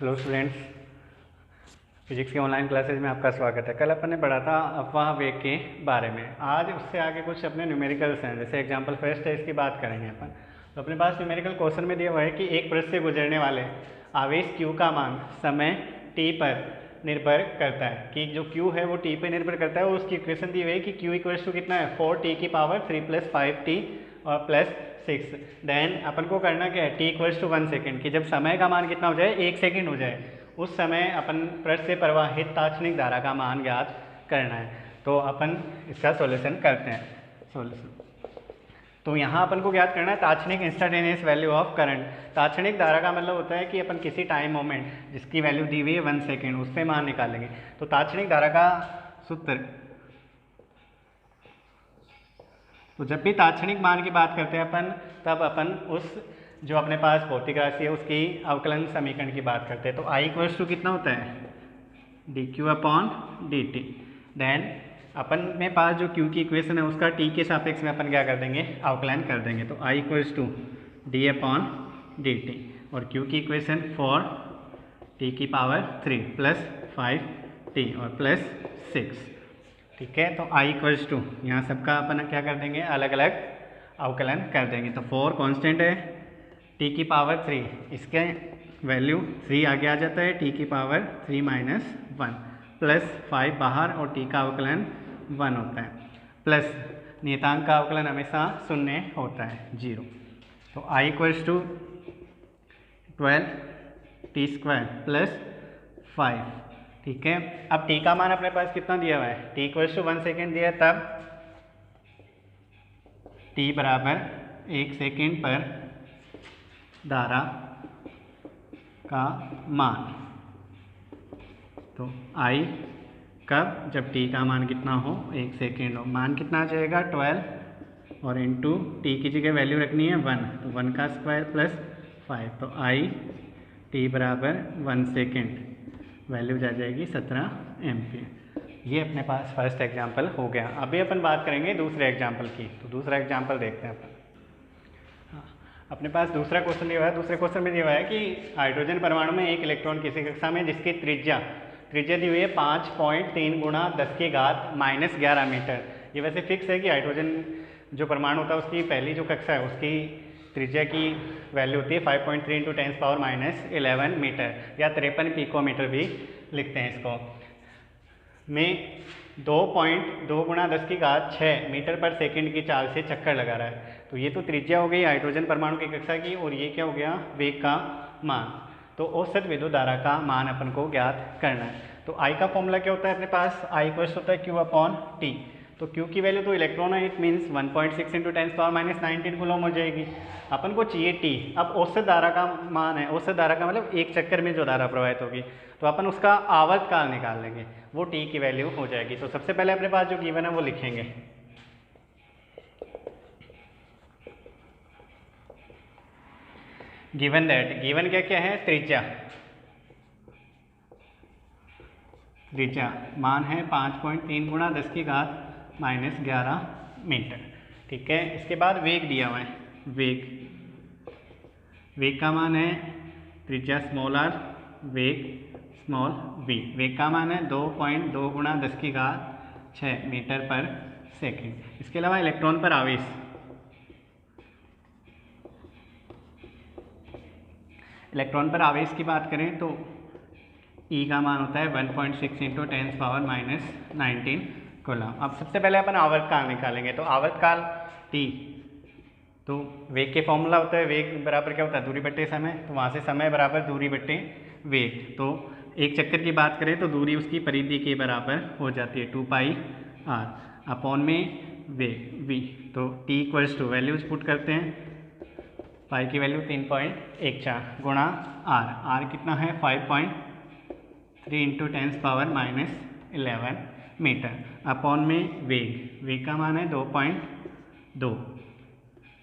Hello students, physics के online classes में आपका स्वागत है। कल अपन ने पढ़ा था अफवाह वेग के बारे में। आज उससे आगे कुछ अपने न्यूमेरिकल्स हैं, जैसे एग्जांपल फर्स्ट है, इसकी बात करेंगे अपन। तो अपने पास न्यूमेरिकल क्वेश्चन में दिया हुआ है कि एक पृष्ठ से गुजरने वाले आवेश q का मान समय t पर निर्भर करता है, कि जो q है वो t पर निर्भर करता है। और उसकी इक्वेशन दी हुई है कि q इक्वल्स टू कितना है 4t की पावर 3 + 5t और प्लस 6। देन अपन को करना क्या है, t इक्वल्स टू 1 सेकेंड, कि जब समय का मान कितना हो जाए 1 सेकेंड हो जाए, उस समय अपन पृष्ठ से प्रवाहित तात्क्षणिक धारा का मान ज्ञात करना है। तो अपन इसका सॉल्यूशन करते हैं। तो यहाँ अपन को ज्ञात करना है तात्क्षणिक इंस्टेंटेनियस वैल्यू ऑफ करंट। तात्क्षणिक धारा का मतलब होता है कि अपन किसी टाइम मोमेंट जिसकी वैल्यू दी हुई है 1 सेकेंड, उस पर मान निकालेंगे। तो तात्क्षणिक धारा का सूत्र, तो जब भी तात्क्षणिक मान की बात करते हैं अपन, तब अपन उस जो अपने पास भौतिक राशि है उसकी अवकलन समीकरण की बात करते हैं। तो आई इक्वल्स टू कितना होता है dq/dt। देन अपन में पास जो q की इक्वेशन है उसका t के सापेक्ष में अपन क्या कर देंगे, अवकलन कर देंगे। तो आई इक्वल्स टू d/dt और q की इक्वेशन 4t³ प्लस 5t और प्लस 6। ठीक है, तो आई इक्वल्स टू यहाँ सबका अपन क्या कर देंगे, अलग अलग अवकलन कर देंगे। तो 4 कांस्टेंट है, t³ इसके वैल्यू 3 आगे आ जाता है, t³ 3 - 1 प्लस 5 बाहर और t का अवकलन 1 होता है, प्लस नियतांक का अवकलन हमेशा 0 होता है, 0। तो i equals to 12t² plus 5। ठीक है, अब t का मान अपने पास कितना दिया हुआ है, t इक्वल्स टू 1 सेकेंड दिया है, तब t बराबर 1 सेकेंड पर धारा का मान। तो i कब, जब t का मान कितना हो 1 सेकेंड हो। मान कितना आ जाएगा 12 और इंटू t की जगह वैल्यू रखनी है 1, तो 1 का स्क्वायर प्लस 5। तो i t बराबर 1 सेकेंड, वैल्यू जा जाएगी 17 एम्पीयर। ये अपने पास फर्स्ट एग्जाम्पल हो गया। अभी अपन बात करेंगे दूसरे एग्जाम्पल की। तो दूसरा एग्जाम्पल देखते हैं अपन। अपने पास दूसरा क्वेश्चन दिया हुआ है। दूसरे क्वेश्चन में दिया हुआ है कि हाइड्रोजन परमाणु में एक इलेक्ट्रॉन किसी कक्षा में जिसकी त्रिज्या दी हुई है 5.3 × 10⁻⁻11 मीटर। ये वैसे फिक्स है कि हाइड्रोजन जो परमाणु होता है उसकी पहली जो कक्षा है उसकी त्रिज्या की वैल्यू होती है 5.3 × 10⁻11 मीटर, या 53 पिकोमीटर भी लिखते हैं इसको। में 2.2 × 10⁶ मीटर पर सेकंड की चाल से चक्कर लगा रहा है। तो ये तो त्रिज्या हो गई हाइड्रोजन परमाणु की कक्षा की, और ये क्या हो गया, वेग का मान। तो औसत विद्युत धारा का मान अपन को ज्ञात करना है। तो I का फॉर्मूला क्या होता है अपने पास, I इक्वल्स होता है Q/T। तो Q की वैल्यू तो इलेक्ट्रॉन है, इट मीन्स 1.6 × 10⁻19 कूलम हो जाएगी। अपन को चाहिए T। अब औसत धारा का मान है, औसत धारा का मतलब एक चक्कर में जो धारा प्रवाहित होगी, तो अपन उसका आवर्तकाल निकाल लेंगे, वो T की वैल्यू हो जाएगी। तो सबसे पहले अपने पास जो गिवन है वो लिखेंगे। गिवन दैट, गिवन क्या क्या है, त्रिज्या मान है 5.3 × 10⁻11 मीटर। ठीक है, इसके बाद वेग दिया हुआ है। वेग का मान है त्रिज्या स्मॉल r, वेग स्मॉल v। वेग का मान है 2.2 × 10⁻6 मीटर पर सेकेंड। इसके अलावा इलेक्ट्रॉन पर आवेश, इलेक्ट्रॉन पर आवेश की बात करें तो E का मान होता है 1.6 × 10⁻19 कूलम। अब सबसे पहले अपन आवर्तकाल निकालेंगे। तो आवर्तकाल T, तो वेग के फॉर्मूला होता है, वेग बराबर क्या होता है, दूरी बट्टे समय। तो वहाँ से समय बराबर दूरी बट्टे वेग। तो एक चक्कर की बात करें तो दूरी उसकी परिधि के बराबर हो जाती है 2πr अपॉन में वेग v। तो T equals to values put करते हैं, पाई की वैल्यू 3.14 गुणा r कितना है 5.3 × 10⁻11 मीटर अपॉन में वेग का मान है 2.2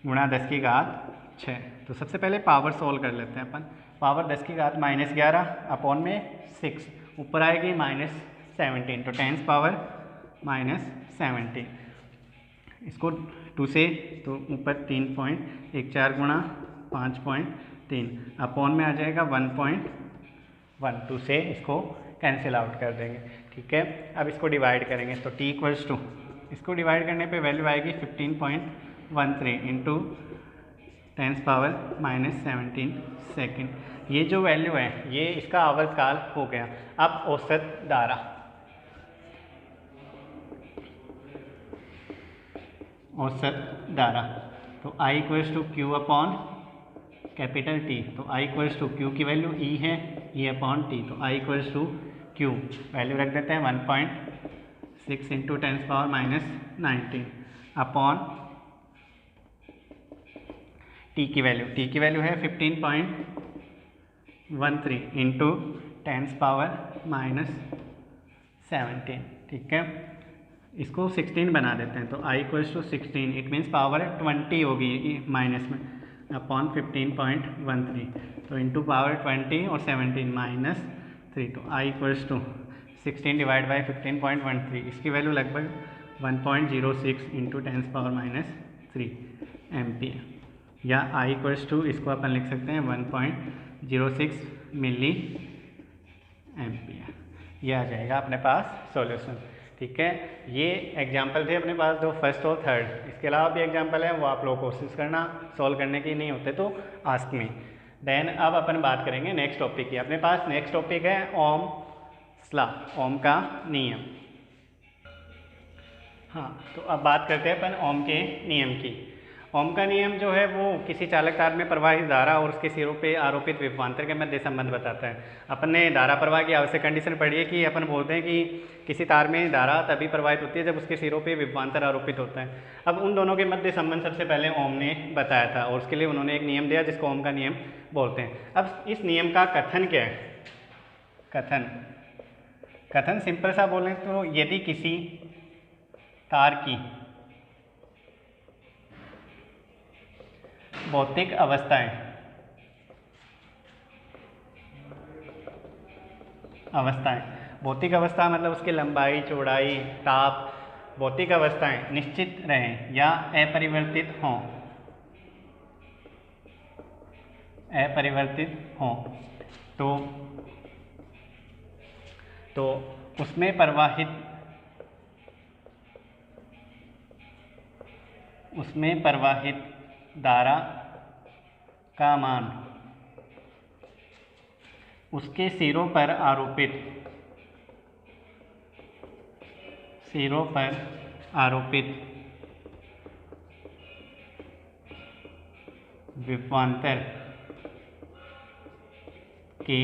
गुणा 10⁻6। तो सबसे पहले पावर सोल्व कर लेते हैं अपन। पावर 10⁻−11 अपॉन में 6, ऊपर आएगी -17 तो 10⁻−17। इसको 2 से तो ऊपर 3.14 गुणा 5.3 अपॉन में आ जाएगा 1.2 1, 2 से इसको कैंसिल आउट कर देंगे। ठीक है, अब इसको डिवाइड करेंगे तो t इक्वल्स टू, इसको डिवाइड करने पे वैल्यू आएगी 15.13 इंटू 10⁻⁻17 सेकेंड। ये जो वैल्यू है ये इसका आवर्तकाल हो गया। अब औसत धारा, औसत धारा तो I equals to Q upon capital T। तो I इक्वल्स टू क्यू की वैल्यू E है, E अपॉन T, तो I equals to Q value रख देते हैं 1.6 इंटू 10⁻⁻19 अपॉन T की वैल्यू है 15.13 इंटू 10⁻⁻17। ठीक है, इसको 16 बना देते हैं तो I equals to 16, it means power 20 होगी माइनस में, अपॉन 15.13 तो इंटू पावर 20 और 17 -3, तो I equals to 16 divide by 15.13, इसकी वैल्यू लगभग 1.06 इंटू 10⁻⁻3 एम्पियर, या I इक्वल्स टू इसको अपन लिख सकते हैं 1.06 मिली एम्पियर। ये आ जाएगा अपने पास सॉल्यूशन। ठीक है, ये एग्जाम्पल थे अपने पास दो, फर्स्ट और थर्ड। इसके अलावा भी एग्जाम्पल है, वो आप लोग कोशिश करना, सॉल्व करने की नहीं होते तो आस्क मी। देन अब अपन बात करेंगे नेक्स्ट टॉपिक की। अपने पास नेक्स्ट टॉपिक है ओम्स लॉ, ओम का नियम। हाँ, तो अब बात करते हैं अपन ओम के नियम की। ओम का नियम जो है वो किसी चालक तार में प्रवाहित धारा और उसके सिरों पे आरोपित विभवांतर के मध्य संबंध बताता है। अपन ने धारा प्रवाह की आवश्यक कंडीशन पढ़ी है कि अपन बोलते हैं कि किसी तार में धारा तभी प्रवाहित होती है जब उसके सिरों पे विभवांतर आरोपित होता है। अब उन दोनों के मध्य संबंध सबसे पहले ओम ने बताया था और उसके लिए उन्होंने एक नियम दिया जिसको ओम का नियम बोलते हैं। अब इस नियम का कथन क्या है? कथन सिंपल सा बोलें तो यदि किसी तार की भौतिक अवस्थाएं भौतिक अवस्था मतलब उसकी लंबाई, चौड़ाई, ताप, भौतिक अवस्थाएं निश्चित रहें या अपरिवर्तित हों तो उसमें प्रवाहित धारा का मान उसके सिरों पर आरोपित विभवांतर के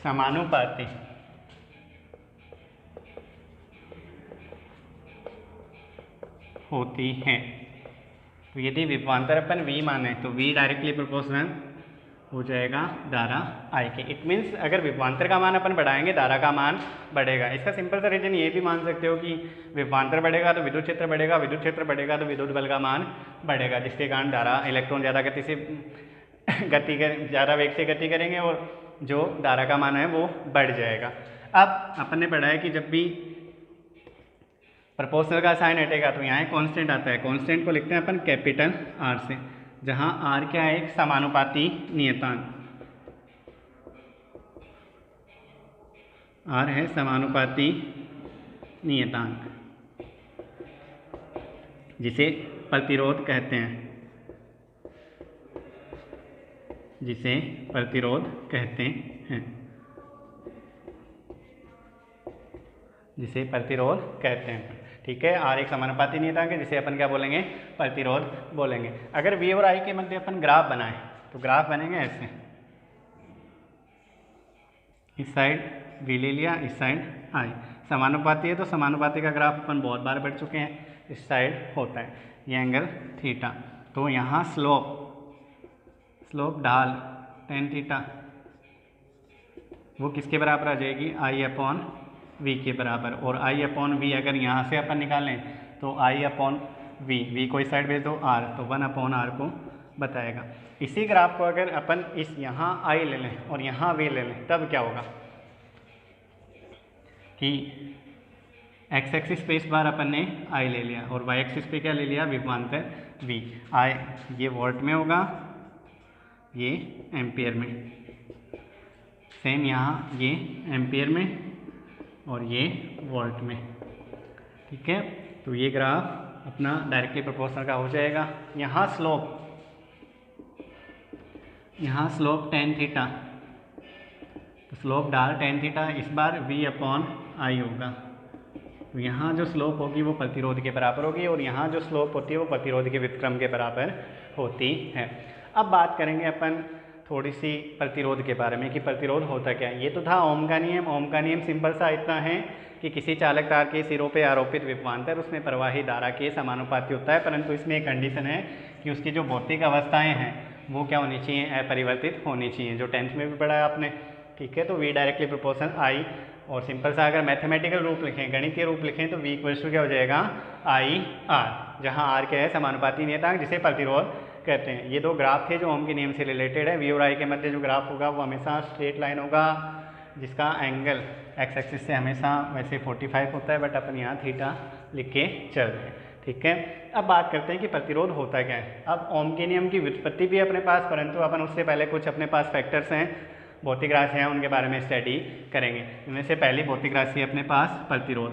समानुपाती होती है। तो यदि विभवांतर अपन V माने तो V डायरेक्टली प्रोपोर्शनल हो जाएगा धारा I के। इट मीन्स अगर विभवांतर का मान अपन बढ़ाएंगे धारा का मान बढ़ेगा। इसका सिंपल सा रीजन ये भी मान सकते हो कि विभवांतर बढ़ेगा तो विद्युत क्षेत्र बढ़ेगा, विद्युत क्षेत्र बढ़ेगा तो विद्युत बल का मान बढ़ेगा, जिसके कारण धारा इलेक्ट्रॉन ज़्यादा वेग से गति करेंगे और जो धारा का मान है वो बढ़ जाएगा। अब अपन ने पढ़ा है कि जब भी प्रोपोर्शनल का साइन हटेगा तो यहाँ कांस्टेंट आता है। कांस्टेंट को लिखते हैं अपन कैपिटल R से, जहाँ R क्या है? एक समानुपाती नियतांक। R है समानुपाती नियतांक जिसे प्रतिरोध कहते हैं, ठीक है, R एक समानुपाती नियतांक है जिसे अपन क्या बोलेंगे? प्रतिरोध बोलेंगे। अगर V और I के मध्य अपन ग्राफ बनाएं तो ग्राफ बनेंगे ऐसे, इस साइड V ले लिया, इस साइड I। समानुपाती है तो समानुपाती का ग्राफ अपन बहुत बार पढ़ चुके हैं, इस साइड होता है ये एंगल थीटा। तो यहाँ स्लोप ढाल tan थीटा वो किसके बराबर आ जाएगी? I अपॉन V के बराबर। और I अपॉन V अगर यहाँ से अपन निकालें तो I अपॉन V को इस साइड भेज दो R, तो 1 अपॉन R को बताएगा। इसी ग्राफ को अगर अपन इस यहाँ I ले लें और यहाँ V ले लें तब क्या होगा कि x एक्सिस पे इस बार अपन ने I ले लिया और y एक्सिस पे क्या ले लिया? विभवांतर V। I ये वोल्ट में होगा, ये एम्पियर में। सेम यहाँ ये एम्पियर में और ये वोल्ट में। ठीक है, तो ये ग्राफ अपना डायरेक्टली प्रोपोर्शनल का हो जाएगा। यहाँ स्लोप टेन थीटा, तो स्लोप डाल टेन थीटा, इस बार V/I होगा। तो यहाँ जो स्लोप होगी वो प्रतिरोध के बराबर होगी और यहाँ जो स्लोप होती है वो प्रतिरोध के व्युत्क्रम के बराबर होती है। अब बात करेंगे अपन थोड़ी सी प्रतिरोध के बारे में कि प्रतिरोध होता क्या है। ये तो था ओम का नियम। ओम का नियम सिंपल सा इतना है कि किसी चालक तार के सिरों पे आरोपित विभवांतर उसमें प्रवाही धारा के समानुपाती होता है, परंतु इसमें एक कंडीशन है कि उसकी जो भौतिक अवस्थाएँ हैं वो क्या होनी चाहिए, अपरिवर्तित होनी चाहिए, जो 10th में भी पढ़ा है आपने। ठीक है, तो V डायरेक्टली प्रोपोर्शनल I, और सिंपल सा अगर मैथमेटिकल रूप लिखें, गणितीय रूप लिखें, तो V = क्या हो जाएगा, I/R, जहाँ R क्या है, समानुपाती नियतांक जिसे प्रतिरोध कहते हैं। ये दो ग्राफ थे जो ओम के नियम से रिलेटेड है। V और I के मध्य जो ग्राफ होगा वो हमेशा स्ट्रेट लाइन होगा, जिसका एंगल एक्स एक्सिस से हमेशा वैसे 45 होता है, बट अपन यहाँ थीटा लिख के चल रहे हैं। ठीक है, अब बात करते हैं कि प्रतिरोध होता क्या है। अब ओम के नियम की व्युत्पत्ति भी अपने पास, परंतु अपन उससे पहले कुछ अपने पास फैक्टर्स हैं, भौतिक राशि हैं, उनके बारे में स्टडी करेंगे। इनमें से पहली भौतिक राशि है अपने पास प्रतिरोध।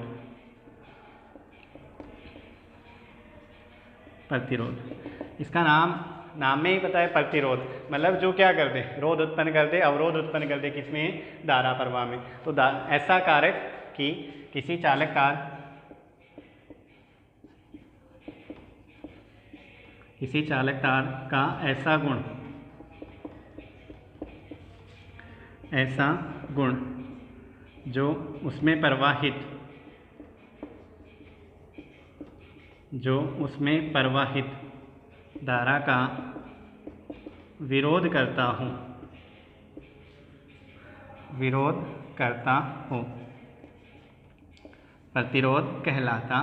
इसका नाम में ही पता है, प्रतिरोध मतलब जो क्या कर दे, रोध उत्पन्न कर दे, अवरोध उत्पन्न कर दे, किसमें, धारा प्रवाह में। तो ऐसा कारक कि किसी चालक तार का ऐसा गुण जो उसमें प्रवाहित धारा का विरोध करता हो प्रतिरोध कहलाता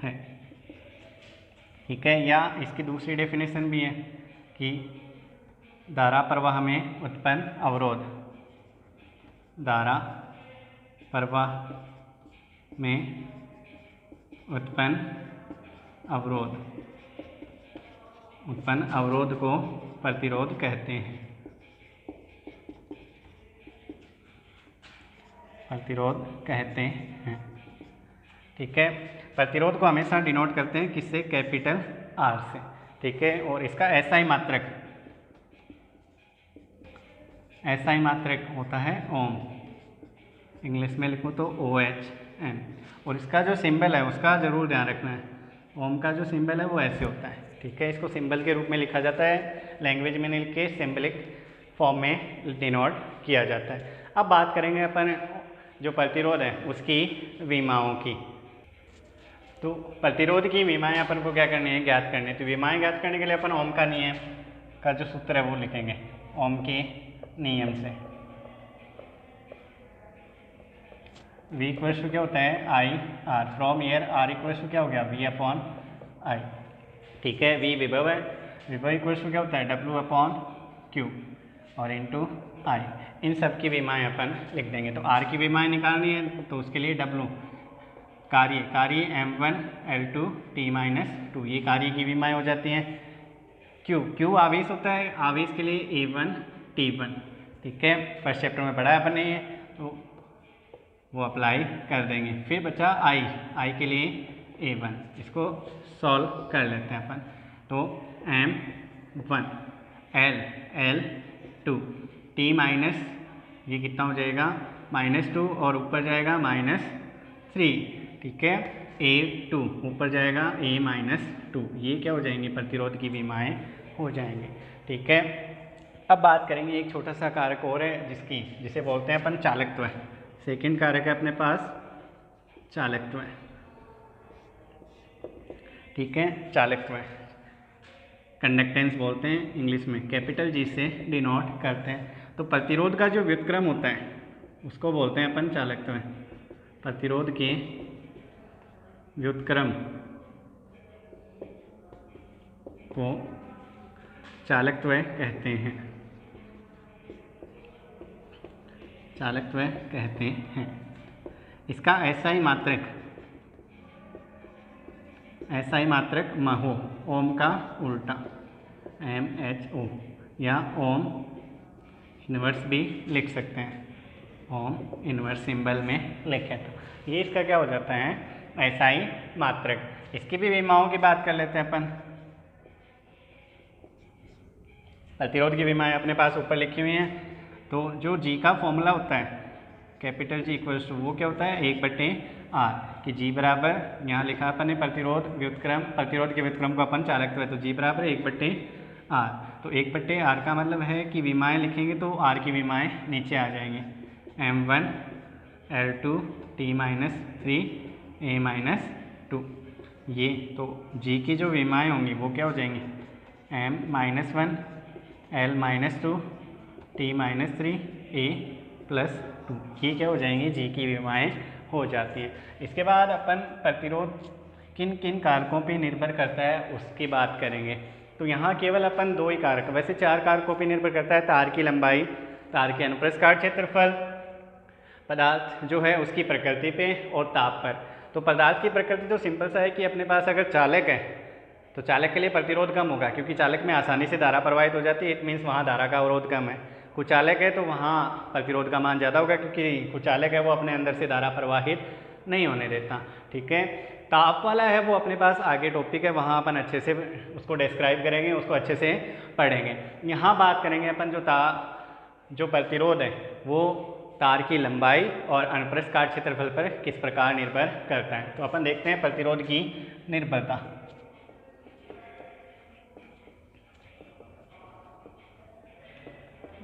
है। ठीक है, या इसकी दूसरी डेफिनेशन भी है कि धारा प्रवाह में उत्पन्न अवरोध, उत्पन्न अवरोध को प्रतिरोध कहते हैं। ठीक है, प्रतिरोध को हमेशा डिनोट करते हैं किससे, कैपिटल R से। ठीक है, और इसका SI मात्रक होता है ओम, इंग्लिश में लिखूँ तो OHM, और इसका जो सिंबल है उसका ज़रूर ध्यान रखना है। ओम का जो सिंबल है वो ऐसे होता है। ठीक है, इसको सिंबल के रूप में लिखा जाता है, लैंग्वेज में नहीं लिख के सिंबलिक फॉर्म में डिनोट किया जाता है। अब बात करेंगे अपन जो प्रतिरोध है उसकी विमाओं की। तो प्रतिरोध की विमाएँ अपन को क्या करनी है, ज्ञात करनी है। तो विमाएँ ज्ञात करने के लिए अपन ओम का नियम का जो सूत्र है वो लिखेंगे, ओम के नियम से। V = क्या होता है, I/R, फ्रॉम ईयर R = क्या हो गया, V/I। ठीक है, V विभव है, विभव = क्या होता है, W/Q और इंटू I। इन सब की विमाएँ अपन लिख देंगे। तो R की विमाएँ निकालनी है तो उसके लिए W कार्य M1 L2 T-2, ये कार्य की विमाएँ हो जाती हैं। Q आवेश होता है, आवेश के लिए A1 T1। ठीक है, फर्स्ट चैप्टर में पढ़ा है अपन ने ये, तो वो अप्लाई कर देंगे। फिर बचा I के लिए A1, इसको सॉल्व कर लेते हैं अपन। तो M1 L2 T- ये कितना हो जाएगा, -2, और ऊपर जाएगा -3। ठीक है, A2 ऊपर जाएगा A-2, ये क्या हो जाएंगे, प्रतिरोध की विमाएँ हो जाएंगे। ठीक है, अब बात करेंगे एक छोटा सा कारक और है जिसे बोलते हैं अपन चालकत्व। सेकंड कारक है अपने पास चालकत्व। ठीक है, चालकत्व कंडक्टेंस बोलते हैं इंग्लिश में, कैपिटल G से डिनोट करते हैं। तो प्रतिरोध का जो व्युत्क्रम होता है उसको बोलते हैं अपन चालकत्व। प्रतिरोध के व्युत्क्रम को चालकत्व कहते हैं। इसका SI SI मात्रक महो, ओम का उल्टा MHO, या ओम इन्वर्स भी लिख सकते हैं, ओम इन्वर्स सिंबल में लिखें तो ये इसका क्या हो जाता है SI मात्रक। इसकी भी विमाओं की बात कर लेते हैं अपन। प्रतिरोध की विमाएं अपने पास ऊपर लिखी हुई हैं। तो जो जी का फॉर्मूला होता है कैपिटल जी इक्वल्स टू वो क्या होता है 1/R, कि जी बराबर यहाँ लिखा अपन ने प्रतिरोध व्युत्क्रम, प्रतिरोध के व्युत्क्रम को अपन चालकत्व है तो जी बराबर 1/R। तो 1/R का मतलब है कि विमाएं लिखेंगे तो R की विमाएं नीचे आ जाएंगी, M1 L2 T-3 A-2। ये तो जी की जो विमाएं होंगी वो क्या हो जाएंगी M-1 L-2 T-3 A+2, ये क्या हो जाएंगी जी की विमाएं हो जाती हैं। इसके बाद अपन प्रतिरोध किन किन कारकों पे निर्भर करता है उसकी बात करेंगे। तो यहाँ केवल अपन 2 ही कारक, वैसे 4 कारकों पे निर्भर करता है, तार की लंबाई, तार के अनुप्रस्थ काट क्षेत्रफल, पदार्थ जो है उसकी प्रकृति पे और ताप पर। तो पदार्थ की प्रकृति तो सिंपल सा है कि अपने पास अगर चालक है तो चालक के लिए प्रतिरोध कम होगा, क्योंकि चालक में आसानी से धारा प्रवाहित हो जाती है, इट मीन्स वहाँ धारा का अवरोध कम है। कुचालक है तो वहाँ प्रतिरोध का मान ज़्यादा होगा, क्योंकि कुचालक है वो अपने अंदर से धारा प्रवाहित नहीं होने देता। ठीक है, ताप वाला है वो अपने पास आगे टॉपिक है, वहाँ अपन अच्छे से उसको डिस्क्राइब करेंगे, उसको अच्छे से पढ़ेंगे। यहाँ बात करेंगे अपन जो प्रतिरोध है वो तार की लंबाई और अनुप्रस्थ काट क्षेत्रफल पर किस प्रकार निर्भर करता है। तो अपन देखते हैं प्रतिरोध की निर्भरता।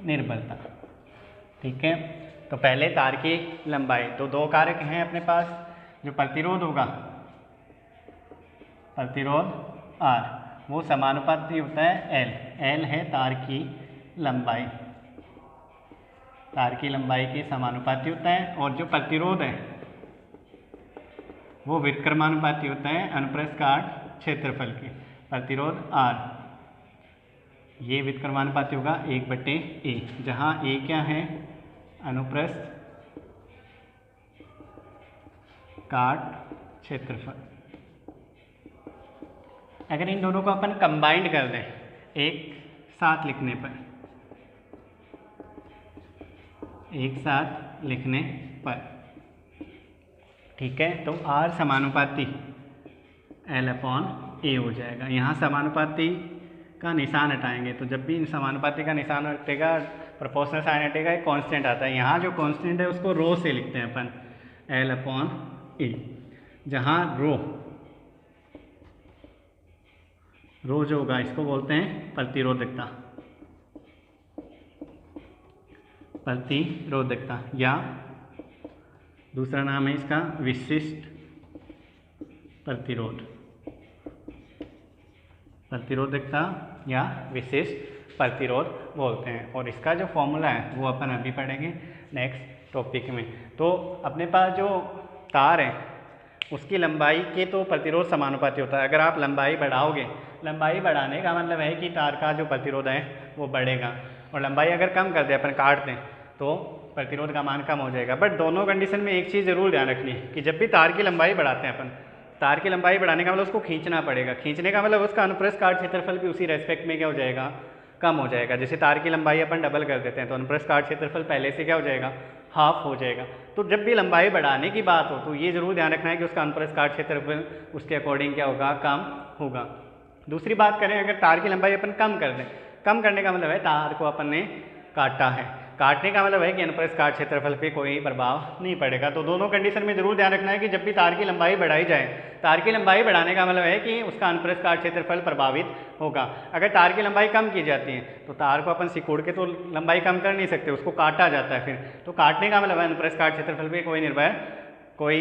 निर्भरता, ठीक है, तो पहले तार की लंबाई, तो 2 कारक हैं अपने पास। जो प्रतिरोध होगा, प्रतिरोध R, वो समानुपाती होता है L है तार की लंबाई, तार की लंबाई के समानुपाती होता है। और जो प्रतिरोध है वो व्युत्क्रमानुपाती होता है अनुप्रस्थ काट क्षेत्रफल के। प्रतिरोध R ये व्युत्क्रमानुपाती होगा 1/A, जहाँ A क्या है अनुप्रस्थ काट क्षेत्रफल। अगर इन दोनों को अपन कंबाइंड कर दें एक साथ लिखने पर, ठीक है, तो R समानुपाती L/A हो जाएगा। यहाँ समानुपाती का निशान हटाएंगे, तो जब भी समानुपाती का निशान हटेगा प्रोपोर्शनल साइन हटेगा, एक कांस्टेंट आता है। यहाँ जो कांस्टेंट है उसको रो से लिखते हैं अपन L/A, जहाँ रो जो होगा इसको बोलते हैं प्रतिरोधकता, या दूसरा नाम है इसका विशिष्ट प्रतिरोधकता या विशिष्ट प्रतिरोध बोलते हैं। और इसका जो फॉर्मूला है वो अपन अभी पढ़ेंगे नेक्स्ट टॉपिक में। तो अपने पास जो तार है उसकी लंबाई के तो प्रतिरोध समानुपाती होता है। अगर आप लंबाई बढ़ाओगे, लंबाई बढ़ाने का मतलब है कि तार का जो प्रतिरोध है वो बढ़ेगा, और लंबाई अगर कम कर दें, अपन काट दें, तो प्रतिरोध का मान कम हो जाएगा। बट दोनों कंडीशन में एक चीज़ ज़रूर ध्यान रखनी है कि जब भी तार की लंबाई बढ़ाते हैं अपन, तार की लंबाई बढ़ाने का मतलब उसको खींचना पड़ेगा। खींचने का मतलब उसका अनुप्रस्थ काट क्षेत्रफल भी उसी रेस्पेक्ट में क्या हो जाएगा, कम हो जाएगा। जैसे तार की लंबाई अपन डबल कर देते हैं तो अनुप्रस्थ काट क्षेत्रफल पहले से क्या हो जाएगा, हाफ हो जाएगा। तो जब भी लंबाई बढ़ाने की बात हो तो ये जरूर ध्यान रखना है कि उसका अनुप्रस्थ काट क्षेत्रफल उसके अकॉर्डिंग क्या होगा, कम होगा। दूसरी बात करें, अगर तार की लंबाई अपन कम कर दें, कम करने का मतलब है तार को अपन ने काटा है, काटने का मतलब है कि अनुप्रस्थ काट क्षेत्रफल पे कोई प्रभाव नहीं पड़ेगा। तो दोनों कंडीशन में जरूर ध्यान रखना है कि जब भी तार की लंबाई बढ़ाई जाए, तार की लंबाई बढ़ाने का मतलब है कि उसका अनुप्रस्थ काट क्षेत्रफल प्रभावित होगा। अगर तार की लंबाई कम की जाती है तो तार को अपन सिकोड़ के तो लंबाई कम कर नहीं सकते, उसको काटा जाता है फिर। तो काटने का मतलब है अनुप्रस्थ काट क्षेत्रफल पे कोई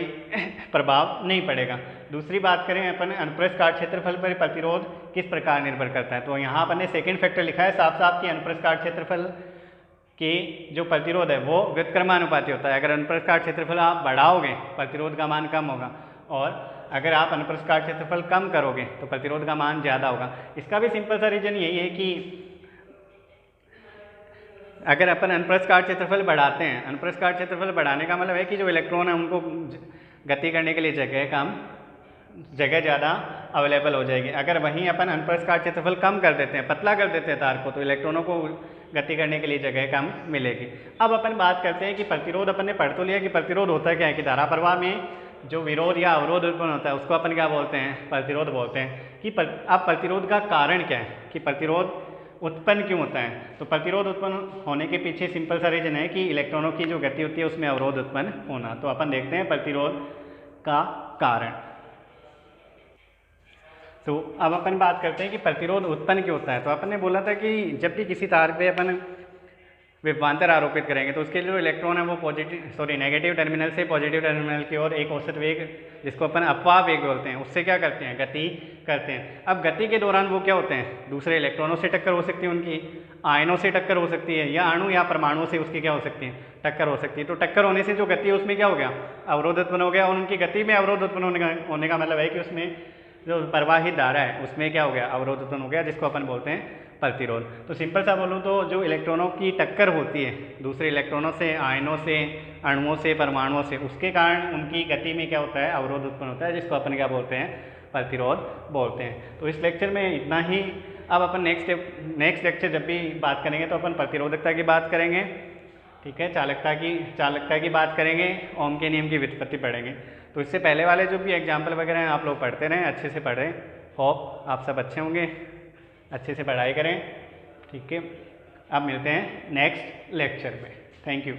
प्रभाव नहीं पड़ेगा। दूसरी बात करें अपन, अनुप्रस्थ काट क्षेत्रफल पर प्रतिरोध किस प्रकार निर्भर करता है, तो यहाँ अपन ने सेकेंड फैक्टर लिखा है साफ साफ कि अनुप्रस्थ काट क्षेत्रफल कि जो प्रतिरोध है वो व्युत्क्रमानुपाती होता है। अगर अनुप्रस्थ काट क्षेत्रफल आप बढ़ाओगे प्रतिरोध का मान कम होगा, और अगर आप अनुप्रस्थ काट क्षेत्रफल कम करोगे तो प्रतिरोध का मान ज़्यादा होगा। इसका भी सिंपल सा रीजन यही है कि अगर अपन अनुप्रस्थ काट क्षेत्रफल बढ़ाते हैं, अनुप्रस्थ काट क्षेत्रफल बढ़ाने का मतलब है कि जो इलेक्ट्रॉन है उनको गति करने के लिए जगह कम जगह ज़्यादा अवेलेबल हो जाएगी। अगर वहीं अपन अनप्रस्थ क्षेत्रफल कम कर देते हैं, पतला कर देते हैं तार को, तो इलेक्ट्रॉनों को गति करने के लिए जगह कम मिलेगी। अब अपन बात करते हैं कि प्रतिरोध, अपन ने पढ़ तो लिया कि प्रतिरोध होता है क्या है, कि धारा प्रवाह में जो विरोध या अवरोध उत्पन्न होता है उसको अपन क्या बोलते हैं, प्रतिरोध बोलते हैं। कि अब प्रतिरोध का कारण क्या है, कि प्रतिरोध उत्पन्न क्यों होता है। तो प्रतिरोध उत्पन्न होने के पीछे सिंपल सा रीजन है कि इलेक्ट्रॉनों की जो गति होती है उसमें अवरोध उत्पन्न होना। तो अपन देखते हैं प्रतिरोध का कारण। तो अब अपन बात करते हैं कि प्रतिरोध उत्पन्न क्यों होता है। तो अपन ने बोला था कि जब भी किसी तार पे अपन विभवांतर आरोपित करेंगे तो उसके लिए जो इलेक्ट्रॉन है वो नेगेटिव टर्मिनल से पॉजिटिव टर्मिनल की ओर एक औसत वेग, जिसको अपन अपवाह वेग बोलते हैं, उससे क्या करते हैं, गति करते हैं। अब गति के दौरान वो क्या होते हैं, दूसरे इलेक्ट्रॉनों से टक्कर हो सकती है, उनकी आयनों से टक्कर हो सकती है, या अणु या परमाणुओं से उसकी क्या हो सकती है, टक्कर हो सकती है। तो टक्कर होने से जो गति है उसमें क्या हो गया, अवरोध उत्पन्न हो गया। और उनकी गति में अवरोध उत्पन्न होने का मतलब है कि उसमें जो प्रवाहित धारा है उसमें क्या हो गया, अवरोध उत्पन्न हो गया, जिसको अपन बोलते हैं प्रतिरोध। तो सिंपल सा बोलूँ तो जो इलेक्ट्रॉनों की टक्कर होती है दूसरे इलेक्ट्रॉनों से, आयनों से, अणुओं से, परमाणुओं से, उसके कारण उनकी गति में क्या होता है, अवरोध उत्पन्न होता है, जिसको अपन क्या बोलते हैं, प्रतिरोध बोलते हैं। तो इस लेक्चर में इतना ही। अब अपन नेक्स्ट लेक्चर जब भी बात करेंगे तो अपन प्रतिरोधकता की बात करेंगे, ठीक है, चालकता की बात करेंगे, ओम के नियम की व्युत्पत्ति पढ़ेंगे। तो इससे पहले वाले जो भी एग्जाम्पल वगैरह हैं आप लोग पढ़ते रहें, अच्छे से पढ़ें। होप आप सब अच्छे होंगे, अच्छे से पढ़ाई करें, ठीक है। अब मिलते हैं नेक्स्ट लेक्चर में। Thank you.